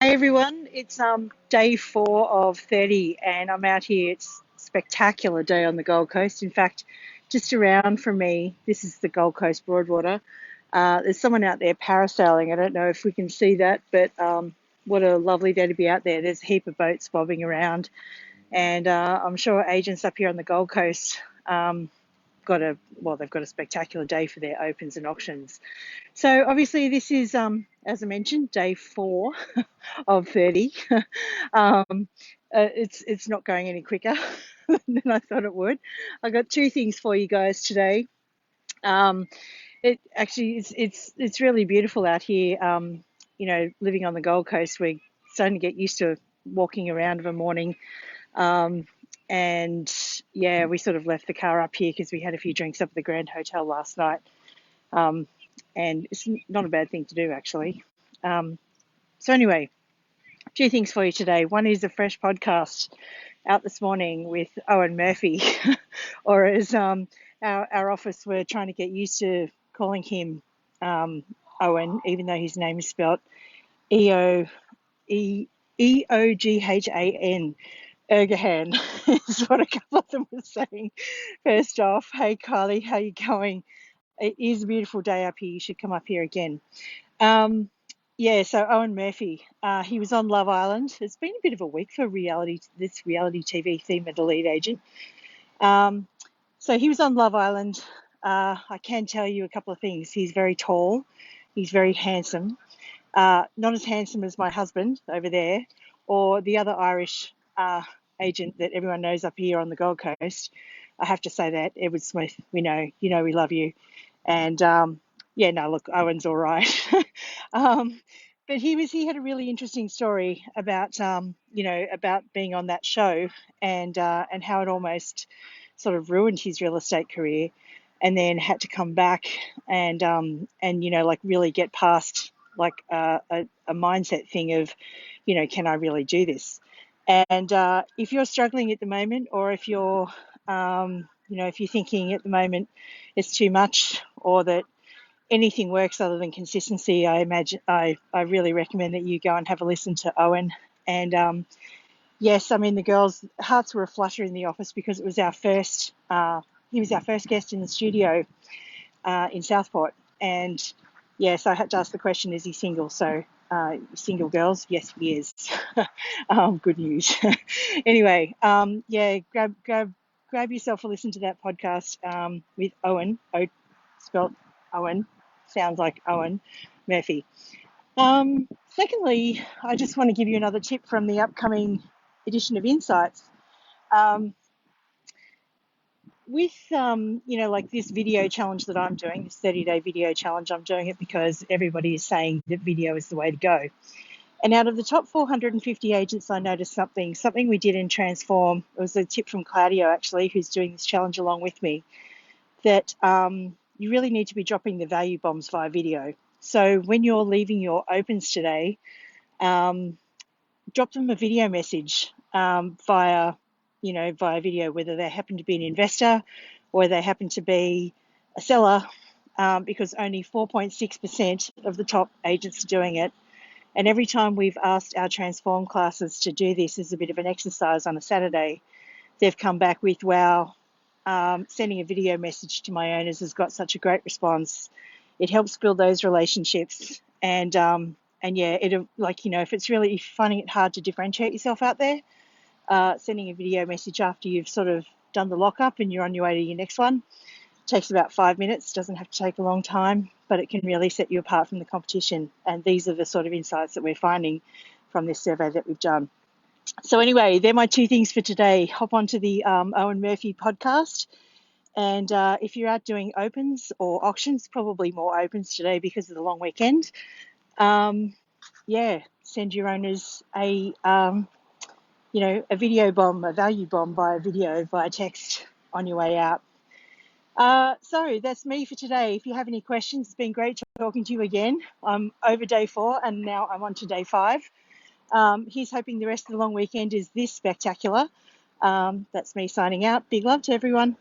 Hey everyone, it's day 4 of 30 and I'm out here. It's a spectacular day on the Gold Coast. In fact, just around from me, this is the Gold Coast Broadwater. There's someone out there parasailing. I don't know if we can see that, but what a lovely day to be out there. There's a heap of boats bobbing around, and I'm sure agents up here on the Gold Coast they've got a spectacular day for their opens and auctions. So obviously this is, as I mentioned, day 4 of 30. um, it's not going any quicker than I thought it would. I got two things for you guys today. Um, it actually it's really beautiful out here. Living on the Gold Coast, we're starting to get used to walking around of a morning. Um, and yeah, we sort of left the car up here because we had a few drinks up at the Grand Hotel last night. Um, and it's not a bad thing to do, actually. So anyway, a few things for you today. One is a fresh podcast out this morning with Owen Murphy, or as our office were trying to get used to calling him Owen, even though his name is spelled E-O, E-O-G-H-A-N. Ergahan is what a couple of them were saying. First off, hey Kylie, how you going? It is a beautiful day up here. You should come up here again. Yeah, so Owen Murphy, he was on Love Island. It's been a bit of a week for this reality TV themed elite agent. So he was on Love Island. I can tell you a couple of things. He's very tall. He's very handsome. Not as handsome as my husband over there, or the other Irish agent that everyone knows up here on the Gold Coast. I have to say that, Edward Smith. We know, we love you. And yeah, no, look, Owen's all right. But he had a really interesting story about about being on that show and how it almost sort of ruined his real estate career, and then had to come back and like really get past like a mindset thing of, can I really do this? And if you're struggling at the moment, or if you're if you're thinking at the moment it's too much, or that anything works other than consistency, I really recommend that you go and have a listen to Owen. And yes, I mean, the girls' hearts were aflutter in the office because it was our first. He was our first guest in the studio in Southport, and yes, I had to ask the question: is he single? So, single girls, yes, he is. Good news. Anyway, yeah, grab yourself a listen to that podcast with Owen. Spelled Owen, sounds like Owen Murphy. Secondly, I just want to give you another tip from the upcoming edition of Insights. With like this video challenge that I'm doing, this 30-day video challenge, I'm doing it because everybody is saying that video is the way to go. And out of the top 450 agents, I noticed something we did in Transform. It was a tip from Claudio, actually, who's doing this challenge along with me, that you really need to be dropping the value bombs via video. So when you're leaving your opens today, drop them a video message via video, whether they happen to be an investor or they happen to be a seller, because only 4.6% of the top agents are doing it. And every time we've asked our Transform classes to do this as a bit of an exercise on a Saturday, they've come back with, wow, sending a video message to my owners has got such a great response. It helps build those relationships. And yeah, if it's really finding it hard to differentiate yourself out there, sending a video message after you've sort of done the lockup and you're on your way to your next one takes about 5 minutes. Doesn't have to take a long time, but it can really set you apart from the competition. And these are the sort of insights that we're finding from this survey that we've done. So anyway, they're my two things for today. Hop onto the Owen Murphy podcast. And if you're out doing opens or auctions, probably more opens today because of the long weekend, send your owners a video bomb, a value bomb via video, via text on your way out. So that's me for today. If you have any questions, it's been great talking to you again. I'm over day 4 and now I'm on to day 5. Here's hoping the rest of the long weekend is this spectacular. That's me signing out. Big love to everyone.